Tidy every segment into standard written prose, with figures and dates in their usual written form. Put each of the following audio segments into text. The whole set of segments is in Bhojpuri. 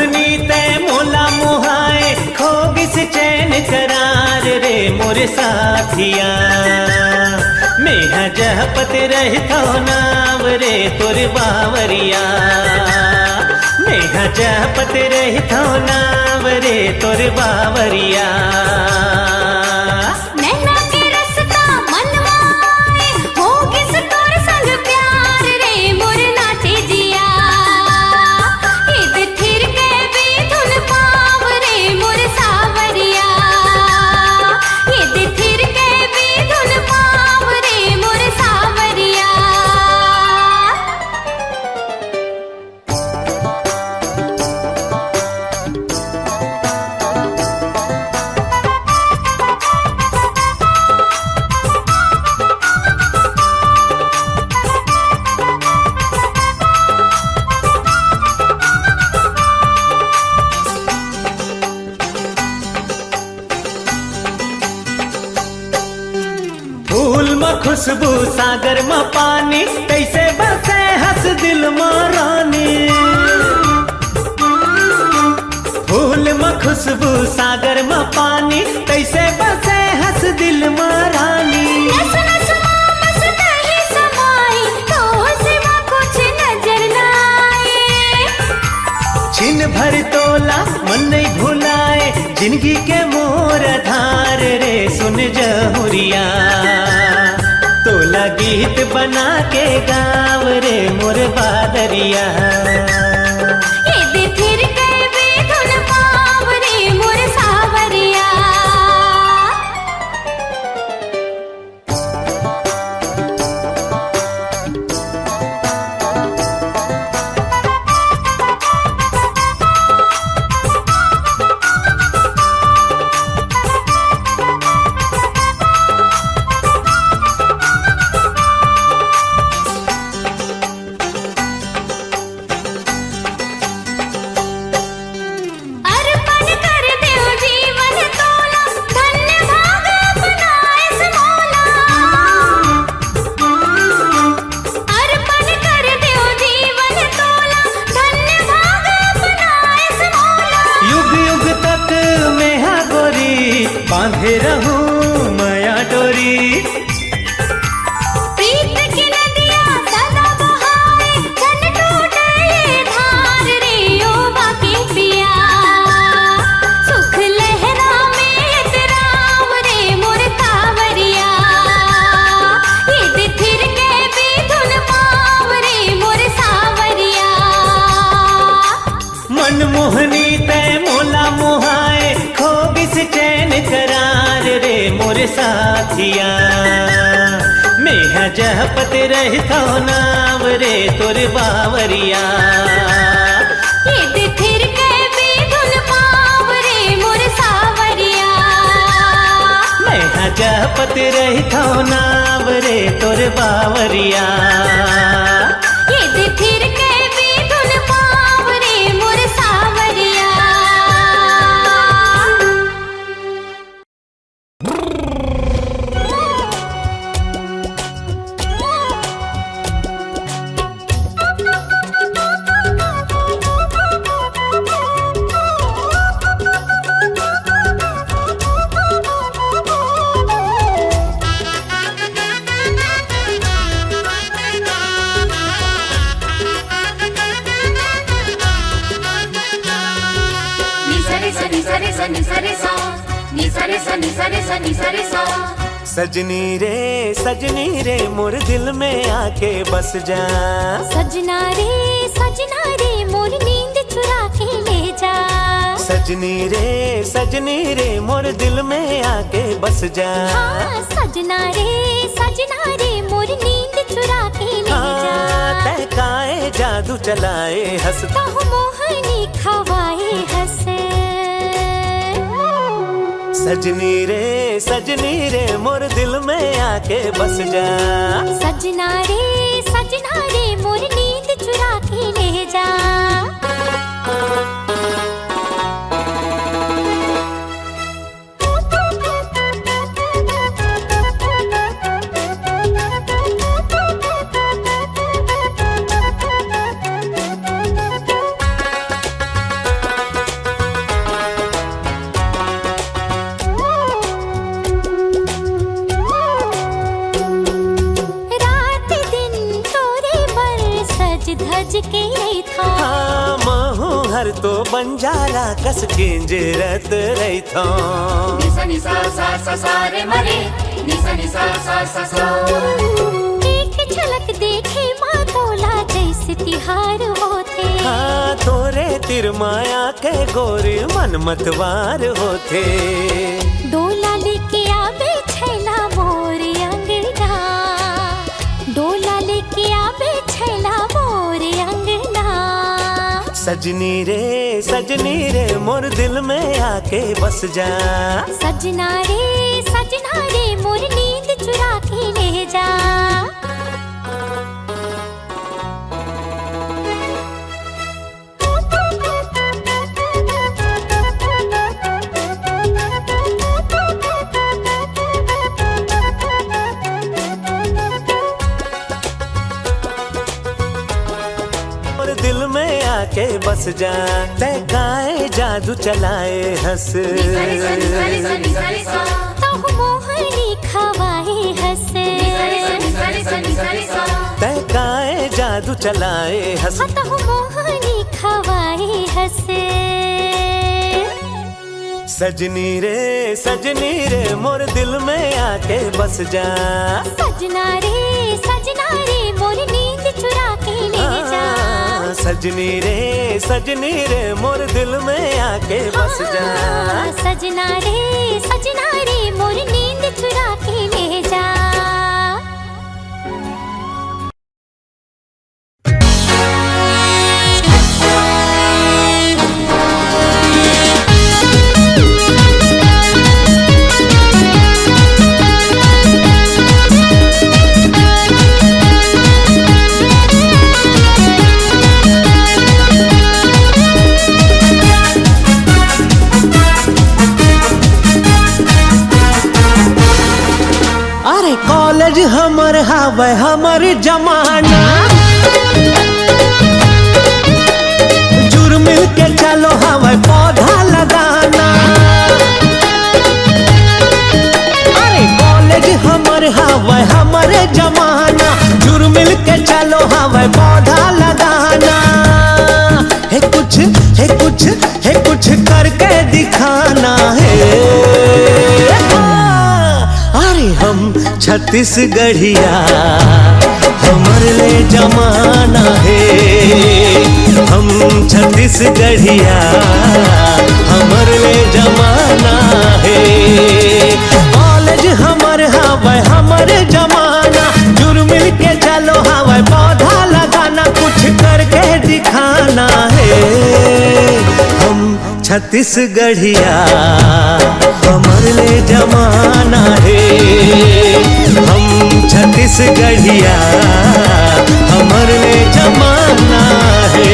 मोहनी ते मोला मोहाए खोगिस चैन करार रे मोरे साथिया। मेहा जहपत रहतो नाव रे तोर बावरिया। मेहा जहपत रहतो नाव रे तोर बावरिया। खुशबू सागर में पानी कैसे बसे हंस दिल में रानी। फूल में खुशबू सागर में पानी कैसे बसे हंस दिल में रानी। छिन भर तोला मन नहीं भुलाए जिंदगी के मोर धार रे सुन जहुरिया। तोला गीत बना के गाँव रे मोर बादरिया। बांधे रहूं माया डोरी। प्रीत की नदियां सदा बहाए जन टूटे ये धार रे ओ बाकी पिया। सुख लहरा में तेराम रे मोर कावरिया। ये फिर के भी धुन पाव रे मोर सावरिया। मनमोहनी ते मोला मोहाए खोगिस चैन करार रे मोरे साथिया। मेहा जहपत रहतो नाव रे तोर बावरिया। फिर के भी धुन पाव रे मोर सावरिया। मेहा जहपत रहतो नाव रे तोर बावरिया। फिर के भी धुन पाव रे मोर सावरिया। सजनी रे मोर दिल में आके बस जा। सजना रे मोर नींद चुरा के ले जा। सजनी रे मोर दिल में आके बस जा। हाँ, सजना रे मोर नींद चुरा के ले जा। तहकाए जादू चलाए हंस मोहनी खवाए हंसे। सजनी रे मोर दिल में आके बस जा। सजना रे मोर नींद चुरा के ले जा। बंजारा कस किंजरत रहितो। निसा निसा सा सा सा रे मरे निसा निसा सा सा सा। एक झलक देखे माँ तोला जैसे तिहार होते। हाँ तोरे तिरमाया के गोरी मन मतवार होते। डोला लेके आवे छैला मोर अंगना, डोला लेके आवे छैला मोर अंगना। सजनी रे मोर दिल में आके बस जा। सजना रे मोर नींद चुरा के ले जा। दिल में आके बस जा, तहकाए जादू चलाए हंस। तहु मोहनी खवाए हंस, तहकाए जादू चलाए हंस। तहु मोहनी खवाए हंस। सजनी रे मोर दिल में आके बस जा। सजना रे मोर नींद चुरा के ले जा। सजनी रे मोर दिल में आके बस जा। सजना रे मोर नींद चुरा के ले जा। कॉलेज हमर हावे हमर जमाना, जुड़ मिल के चलो हवे पौधा लगाना। अरे कॉलेज हमर हावे हमर जमाना, जुड़ मिल के चलो हवे पौधा लगाना। है कुछ करके दिखाना है। हम छत्तीसगढ़िया हमर ले जमाना है। हम छत्तीसगढ़िया हमर ले जमाना है। कॉलेज हमर हावे हमर जमाना, जुड़ मिल के चलो हावे पौधा लगाना। कुछ करके दिखाना है। हम छत्तीसगढ़िया हमर ले जमाना है। हम छत्तीसगढ़िया हमर ले जमाना है।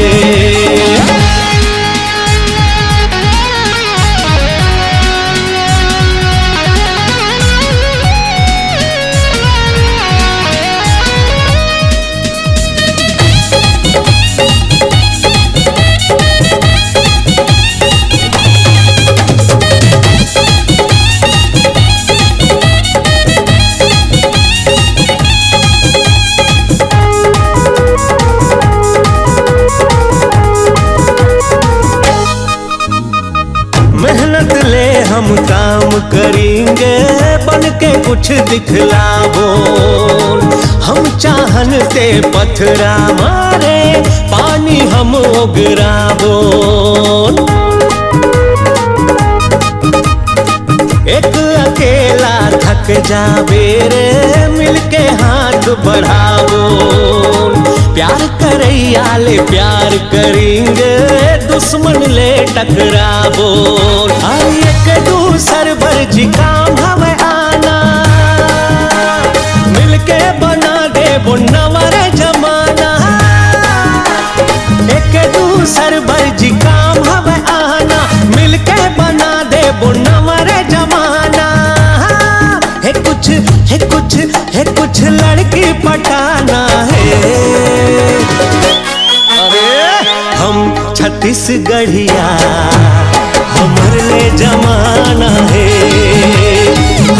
मेहनत ले हम काम करेंगे, बन के कुछ दिखलावो। हम चाहनते पत्थरा मारे, पानी हम उगरावो। एक अकेला थक जावे रे, मिलके हाथ बढ़ावो। प्यार करैया ले प्यार करेंगे, दुश्मन ले टकरावो। एक दूसर बरजी काम हमें आना, मिलके बना दे वो नवर जमाना। एक दूसर बरजी काम हमें आना, मिलके बना दे वो नवर जमाना। है कुछ लड़की पटाना है। अरे हम छत्तीसगढ़िया हमर ले जमाना है।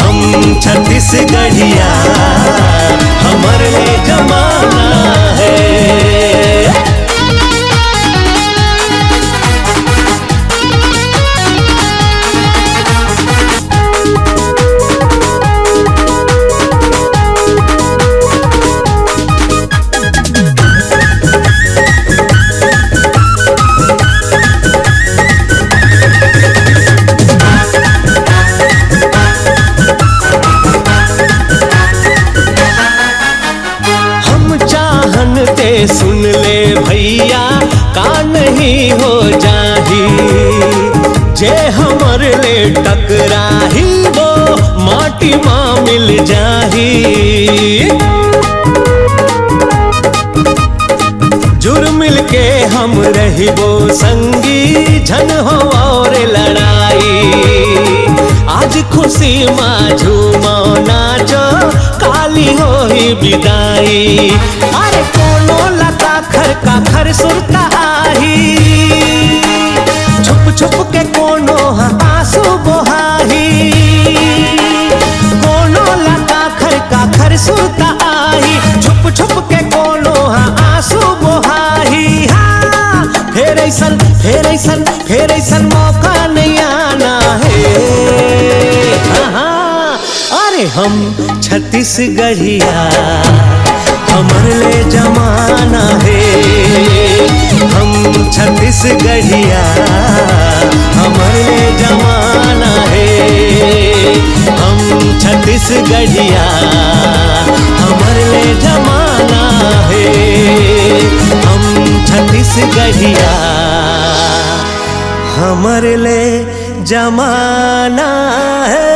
हम छत्तीसगढ़िया हमर ले जमाना है। जे हमर ले टकराही वो माटी माँ मिल जाही। जुड़ मिल के हम रहिबो संगी झन हो और लड़ाई। आज खुशी माँ झूमो नाचो काली हो ही विदाई। अरे कोनो लता खर का खर सुरता आही छुप छुप के कोनो आंसू बहाही। कोनो लता खर का खर सुरता आही छुप छुप के कोनो आंसू बहाही। हाँ फिर ऐसन मौका नहीं आना है। हाँ अरे हम छत्तीसगढ़िया हमर ले जमाना है। हम छत्तीसगढ़िया हमर ले जमाना है। हम छत्तीसगढ़िया हमर ले जमाना है। हम छत्तीसगढ़िया हमर ले जमाना है।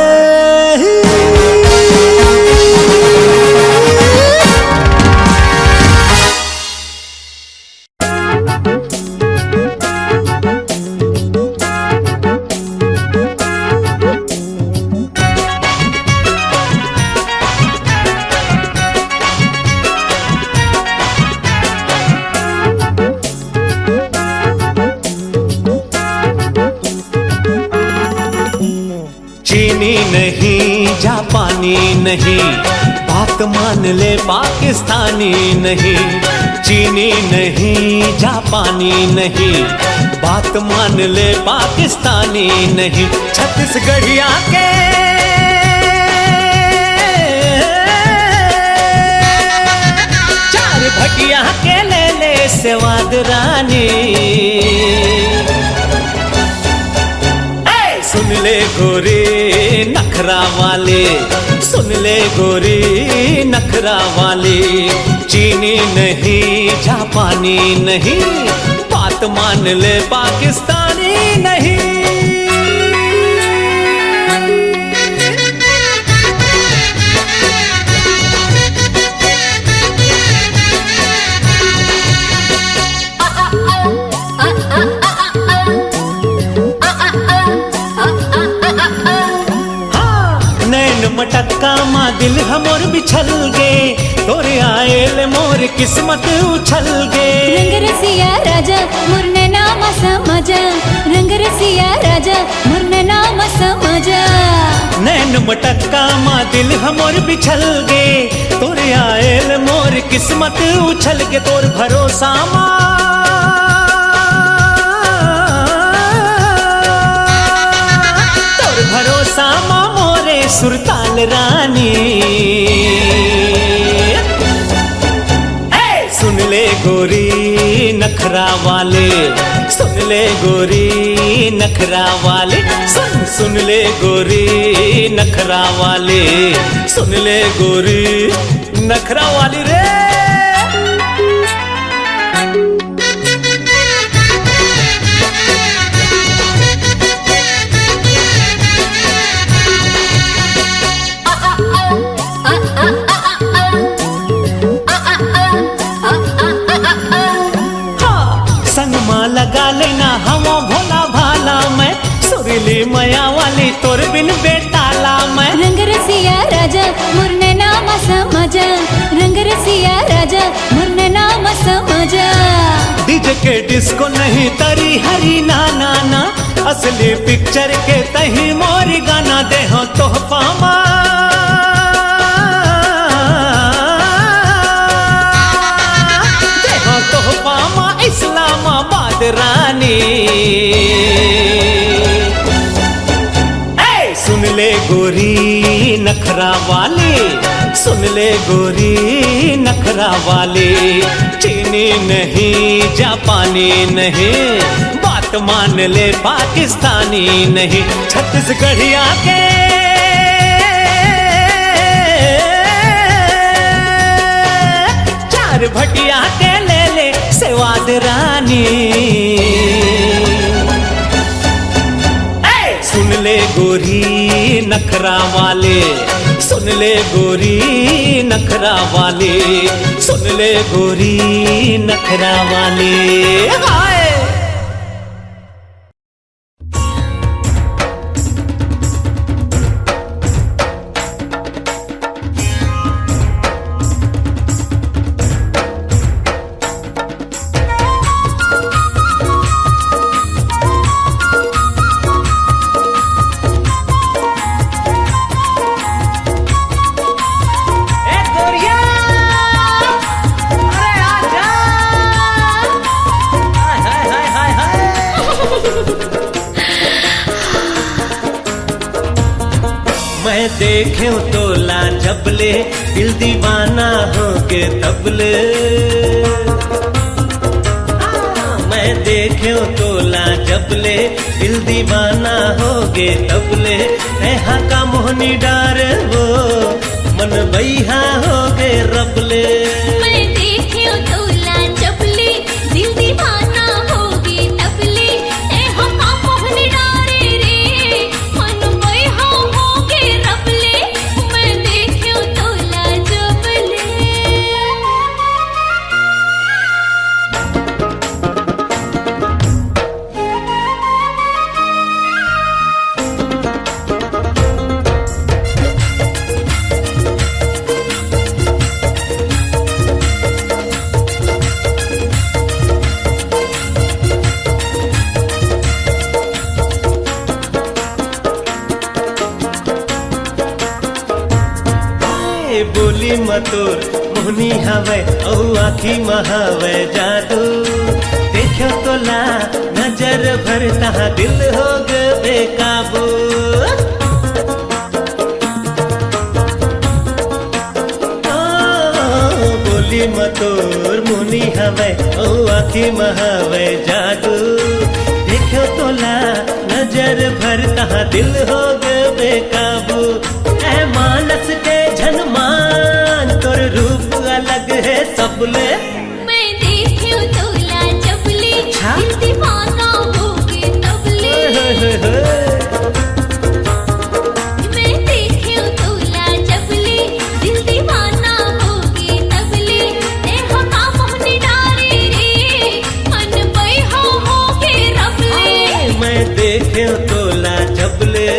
चीनी नहीं जापानी नहीं बात मान ले पाकिस्तानी नहीं। चीनी नहीं जापानी नहीं बात मान ले पाकिस्तानी नहीं। छत्तीसगढ़िया के चार भटिया के ले ले स्वाद रानी। सुन ले गोरी नखरा वाले सुन ले गोरी नखरा वाले। चीनी नहीं जापानी नहीं बात मान ले पाकिस्तानी नहीं। मटक्का माँ दिल हमोर बिछल गे तोरे आयल मोर किस्मत उछल गे। रंग रसिया राजा मुरने नाम समझ रंग रसिया राजा मुरने नाम समझ। नैन मटक्का माँ दिल हमोर बिछल गे तोरे आयल मोर किस्मत उछल गे। तोर भरोसा माँ तोर भरोसा माँ मोरे सुरताल रानी। सुन ले गोरी नखरा वाले सुन ले गोरी नखरा वाले। सुन ले गोरी नखरा वाले सुन ले गोरी नखरा वाली रे। लगा लेना हमो भोला भाला मैं सुरीली मया वाली तोर बिन बेताला मैं। रंग रसिया राजा मुरने नाम समझ रंग रसिया राजा मुरने नाम समझ। डीजे के डिस्को नहीं तरी हरी ना ना ना असली पिक्चर के तही मोरी गाना दे हो तोहफा माँ। दे हो तोहफा माँ इस्लामाबाद रानी। सुन ले गोरी नखरा वाले सुन ले गोरी नखरा वाले। चीनी नहीं जापानी नहीं बात मान ले पाकिस्तानी नहीं। छत्तीसगढ़िया के चार भटिया के ले ले सेवाद रानी। ले गोरी नखरा वाले, सुन ले गोरी नखरा वाले, सुन ले गोरी नखरा वाले। हाय मैं देखे तो लाजबले, दिल दीवाना हो के तबले। मैं देखे तो लाजबले, दिल दीवाना हो गे तबले। ऐहा का मोहनी डार वो मन बैहा हो गे रबले। मैं देखे तो लाजबले, दिल दीवाना होगे तबले। ऐहा का मोहनी डारे रे, मन बैहा होगे रबले। मैं देखे तो लाजबले। बोली मतोर मोहनी हवे औ आखी महावे जादू। देखो तो ला नजर भरता दिल हो गे बेकाबू। बोली मतोर मोहनी हवे औ आखी महावे जादू। देखो तो ला नजर भरता दिल हो गे बेकाबू। ऐ मानस के झनमान तोर रूप अलग है सबले। मैं देखे तो लाजबले, दिल दीवाना होगे तबले। मैं देखे तो लाजबले, दिल दीवाना होगे तबले। ऐहा का मोहनी डारे रे, मन बैहा होगे रबले। मैं देखे तो लाजबले।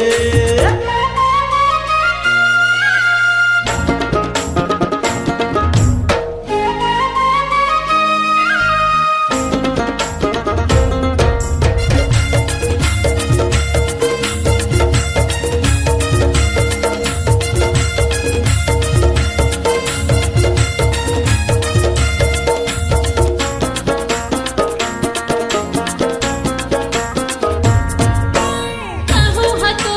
कहो हतो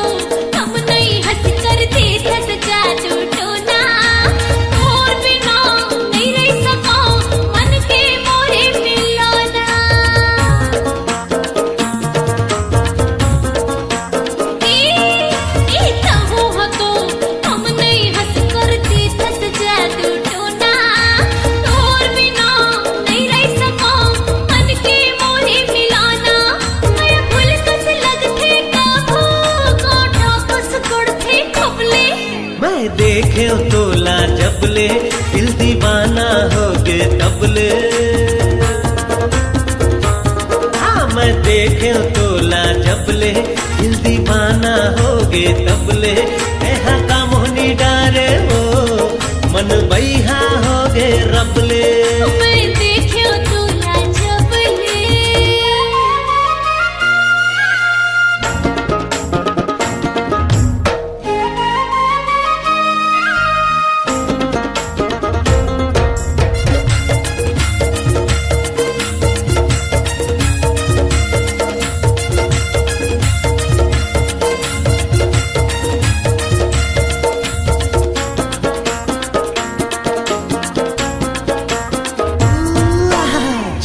हम नहीं हंस कर देत सजा टूटोना। और बिना नहीं रह सका मन के मोरे मिलाना। कहो हतो हम नहीं हंस कर देत सजा टूटोना। और बिना नहीं रह सका मन के मोरे मिलाना। मैं भूल कस लगथे काबू, कांटा कस गुड़थे खबले। मैं देखे तो लाजबले, दिल दीवाना हो गे तबले। हाँ मैं देखे तो लाजबले, दिल दीवाना हो गे तबले। ऐहा का मोहनी डारे हो मन बैहा हो गे रबले। मैं देखे तो लाजबले।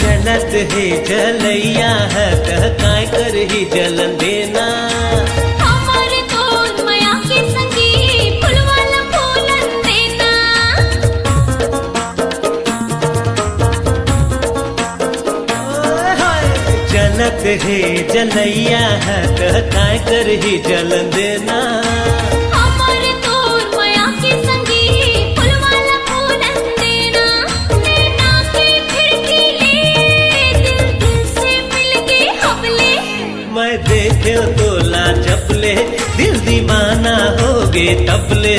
जलत है जलैया है कह काय कर ही जलन देना। हमारे तो माया के संगी फुलवाला फूलन देना। जलत हे जलैया है कहता कर ही जलन देना हमारे तोर माया के संगी फुलवाला फूलन देना नैना की खिड़की ले दिल से मिलके हवले मैं देखे तो ला चपले दिल दीवाना होगे तबले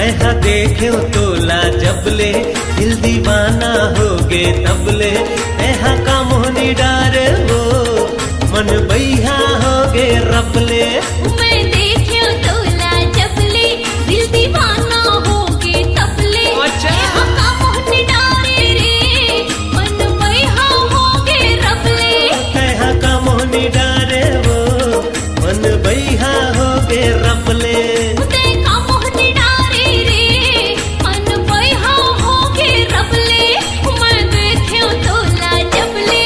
ऐसा देखे तो ला जबले दिल दीवाना होगे तबले ऐसा का मोहनी डारे वो मन बैहा होगे रबले मैं देखियो तोला जबले दिल दीवाना होगे तबले हका मोहन डारे रे मन बैहा होगे रबले ऐसा का मोहनी डारे वो मन बैहा होगे रबले देखा मोहन डारे रे मन बैहा होगे रबले मैं देखियो तोला जबले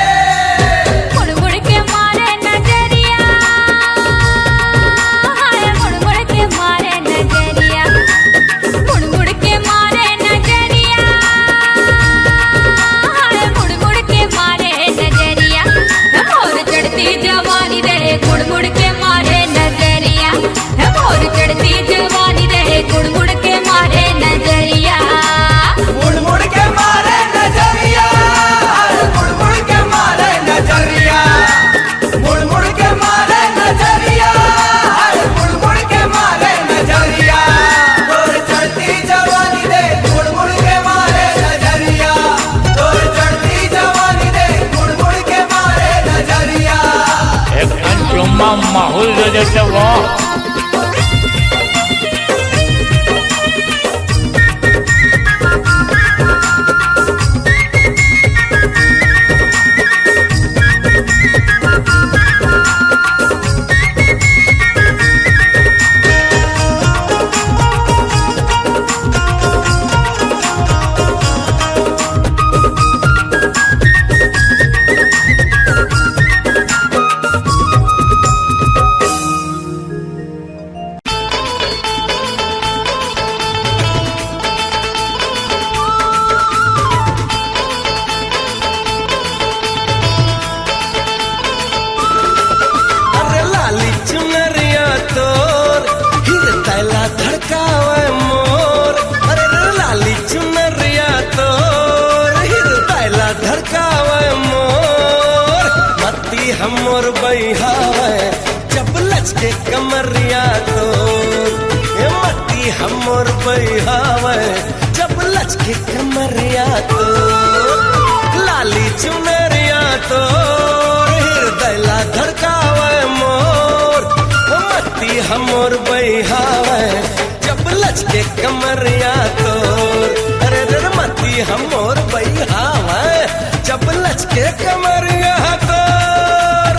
मुड़ मुड़ के मारे नजरिया हाय मुड़ मुड़ के मारे नजरिया मुड़ मुड़ के मारे नजरिया हाय मुड़ मुड़ के मारे नजरिया मोर चढ़ती जवानी रे मुड़ मुड़ के मारे नजरिया मोर चढ़ती जवानी रे मुड़ मुड़ के मारे नजरिया मुड़ मुड़ के मारे नजरिया मुड़ मुड़ के मारे नजरिया मुड़ मुड़ के मारे नजरिया मुड़ मुड़ के मारे नजरिया तोर चढ़ती जवानी दे मुड़ मुड़ के मारे नजरिया तोर चढ़ती जवानी दे मुड़ मुड़ के मारे नजरिया एकन चुम्मा माहौल देते वो अरे लाली चुनरिया तोर हृदयला धड़कावे मोर अरे लाली चुनरिया तोर हृदयला धड़कावे मोर मत्ती हमर बैहावे जब लचके कमरिया तोर ए मत्ती हमर बैहावे जब लचके कमरिया तोर लाली चुनरिया तोर हृदयला धड़कावे मोर मत्ती हमर बैहावे जब लचके कमरिया तोर अरे रे मत्ती हमर बैहावे जब लचके कमरिया तोर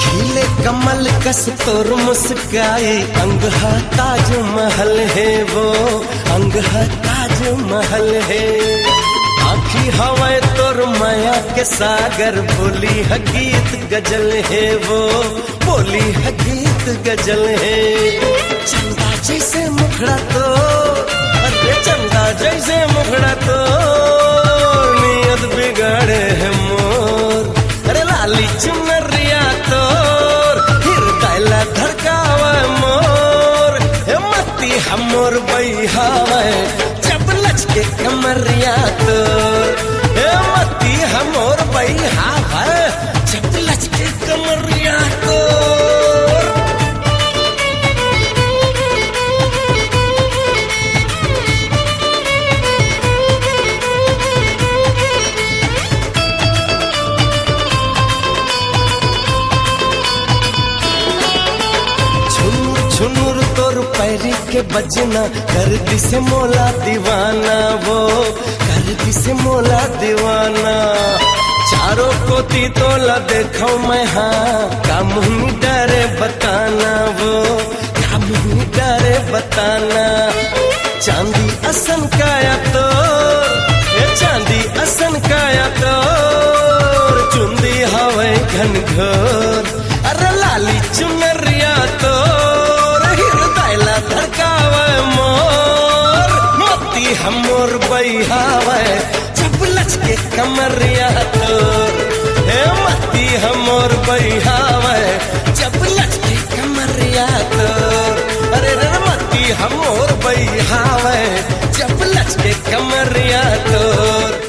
खिले कमल कस तोर मुस्काई अंग है ताज महल है वो अंग है ताज महल है आखी हवाए तोर माया के सागर बोली है गीत गजल है वो बोली है गीत गजल है चंदा जैसे मुखड़ा तो अरे चंदा जैसे मुखड़ा तो नियत बिगाड़े है मोर अरे लाली चुनरिया तोर हृदयला धड़कावे मोर हे मत्ती हमर बैहावे जब लचके कमरिया तोर हे मत्ती हमर बैहावे जब लचके कमरिया तोर तोर पैरी के बजना कर दिसे मोला दीवाना वो कर दिसे मोला दीवाना चारों कोती तोला देखो मैं हाँ का मुँह डरे बताना वो का मुँह डरे बताना चांदी असन काया तो चांदी असन काया तो चुंदी हवे घन घोर अरे लाली चुनरिया तो हृदयला धड़कावे मोर मोती हमोर बहिहावे जब लचके कमरिया तोर हे मोती हमोर बहिहावे जब लचके कमरिया तोर अरे रे मोती हमोर बहिहावे जब लचके कमरिया तोर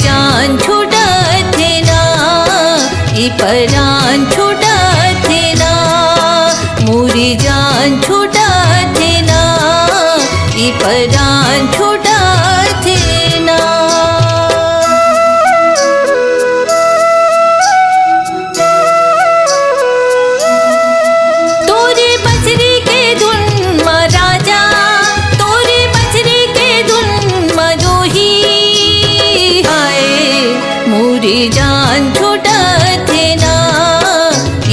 जान छूटत ना ई परान छूटत ना मोरी जान छूटत ना ई परान छूटत ना तोरे बंसरी के धुन मा राजा तोरे बंसरी के धुन मा जोही मोरी जान छूटत ना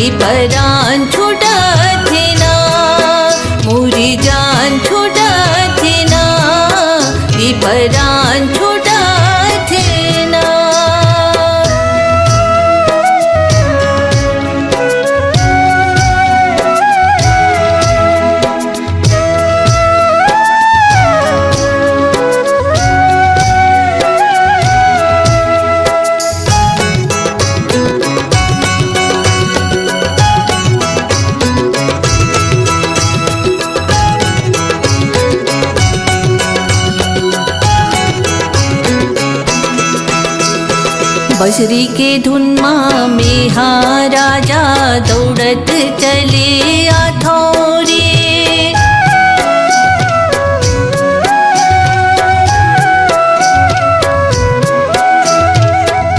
ई परान छूटत ना मोरी जान छूटत ना ई परान छूटत ना बंसरी के धुन में हाँ राजा दौड़त चले आठौरे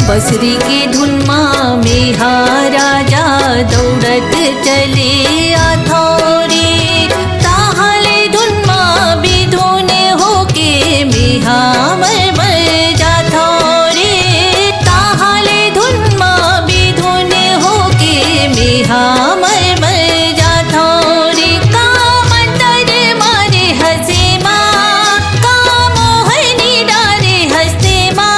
बंसरी के धुन में हाँ राजा दौड़त चले आठौरे ताहले धुन भी धोने होके मिहा मर जाथौरे मर जाथौरे का मंतर मारे हंसे माँ का मोहनी डारे हंसते माँ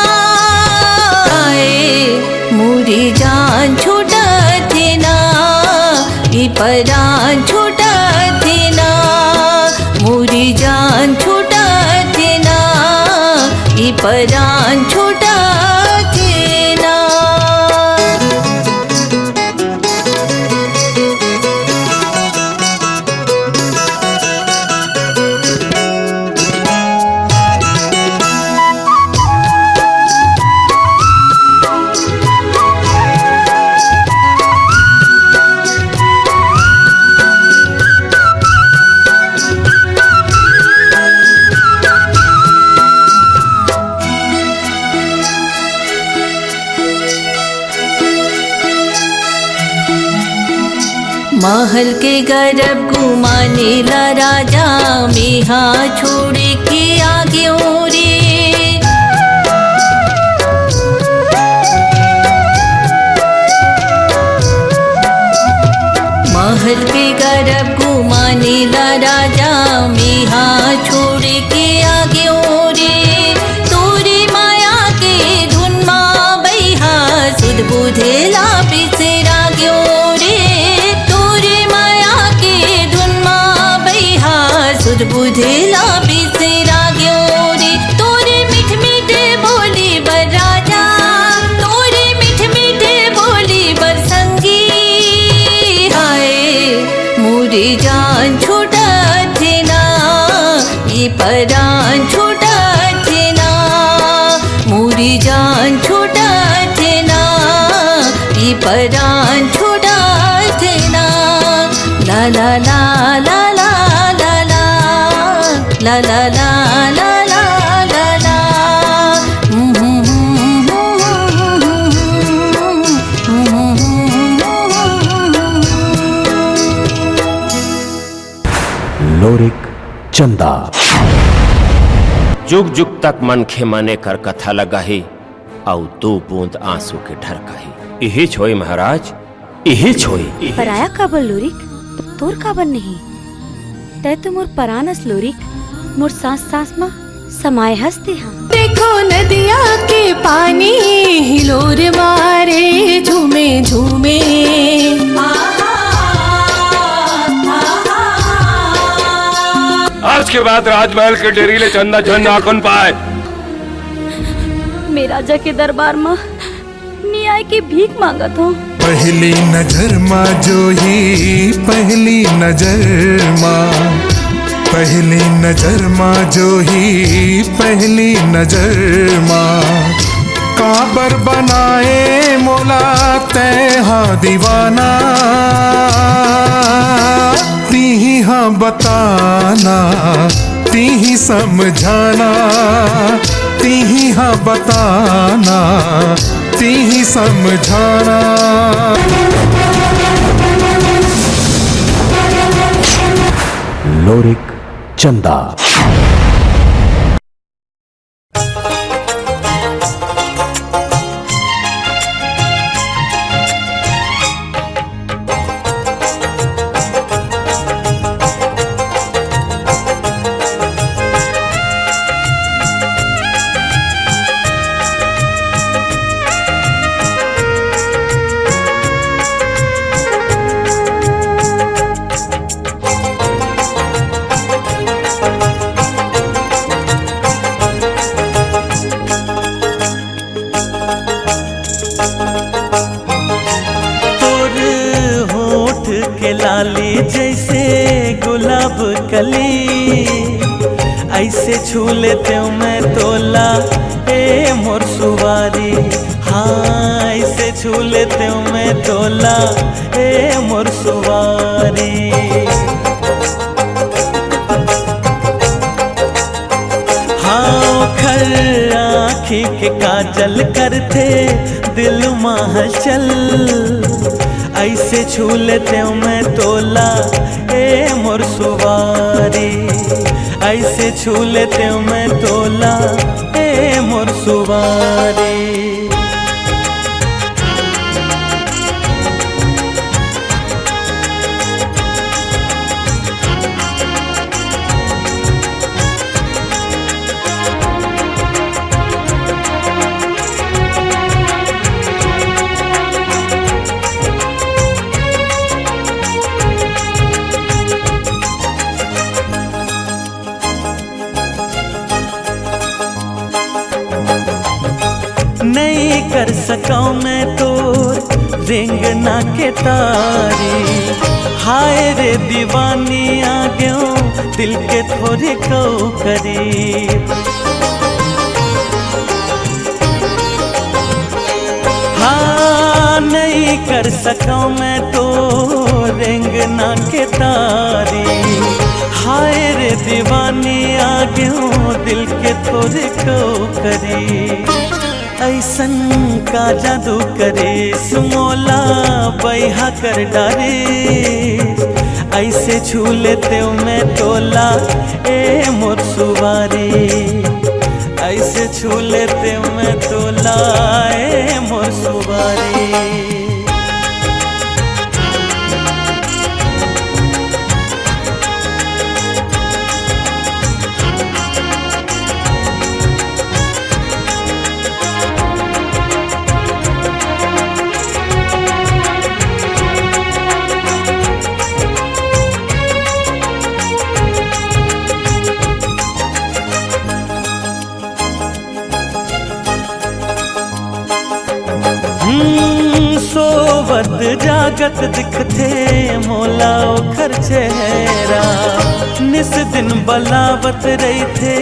मोरी जान छूटत ना ई परान छूटत ना मोरी जान छूटत ना ई परान छूटत ना महल के गर्भ घुमाने ला राजा मेहा छोड़ के आगे रे। महल के गर्भ घुमाने ला राजा मेहा छोड़ के आगे रे। तोरे माया के धुन मा बैहा सुध बुधेला बिसरा ग्यो रे। तोरे माया के धुन मा बैहा सुध बुधेला बिसरा ग्यो रे। तोरे मीठ मीठ बोली बर राजा, तोरे मीठ मीठ बोली बर संगी। हाय मोरी जान छूटा थे ना, ये परान छूटा थे ना। मोरी जान छूटा थे ना, ये परान छूटा थे ना। ला ला ला ला ला ला ला ला ला ला ला ला ला ला। लोरिक चंदा। जुग जुग तक मन खे मने कर कथा लगाही, औ दो बूंद आंसू के ढर कही। यही छोई महाराज, यही छोई। पराया काबर लोरिक, तोर काबर नहीं। तय तो मोर परानस लोरिक, मोर सांस सांस मा समाये हंसते हाँ। देखो नदिया के पानी हिलोर मारे झूमे झूमे। आज के बाद राजमहल के डेरीले चंदा झन नाखून पाए। मैं राजा के दरबार में न्याय की भीख मांगत हूँ। पहली नजर माँ जो ही, पहली नजर माँ, पहली नजर माँ जो ही, पहली नजर माँ। काबर बनाए मोला तै हाँ दीवाना, ती ही हाँ बताना, ती ही समझाना, ती ही हाँ बताना, ती ही समझाना। लोरिक चंदा। लाली जैसे गुलाब कली, ऐसे छू लेते हूँ मैं तोला ए मोर सुवारी। हाँ ऐसे छू लेते हूँ मैं तोला ए मोर सुवारी। हाँ खर आँखी के काजल करते दिल माह चल, ऐसे छू लेते हूँ मैं तोला ए मोर सुवारी। ऐसे छू लेते हूँ मैं तोला ए मोर सुवारी। नहीं कर सकाऊं मैं तो रेंगना के तारी। हाय रे दीवानी आ गयो दिल के थोड़े को करीब। हाँ नहीं कर सकाऊं मैं तो रेंगना के तारी। हाय रे दीवानी आ गयो दिल के थोड़े को करीब। ऐसन का जादू करे सुमोला बैहा कर डारी ऐसे छू लेते मैं तोला ए मोर सुवारी ऐसे छू लेते मैं तोला ए मोर सुवारी सोवत जागत दिखते मोला ओखर चेहरा निस दिन बलावत रही थे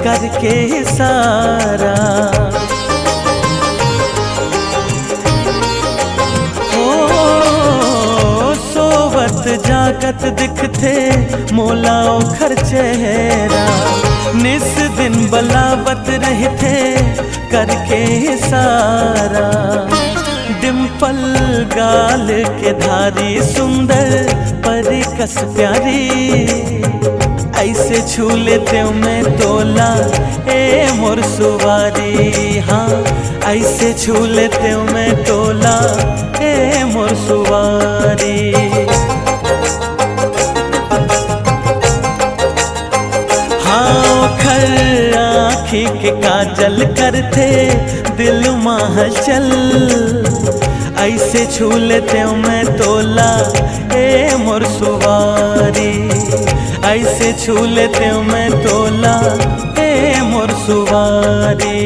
करके सारा ओ सोवत जागत दिखते मोला ओखर चेहरा निस दिन बलावत रहे थे करके सारा डिम्पल गाल के धारी सुंदर परी कस प्यारी ऐसे छू लेते मैं तोला ए मोर सुवारी हाँ ऐसे छू लेते मैं तोला ए मोर सुवारी खर आँखी के काजल करते दिल महचल ऐसे छू लेते मैं तोला ए मोर सुवारी ऐसे छू लेते मैं तोला ए मोर सुवारी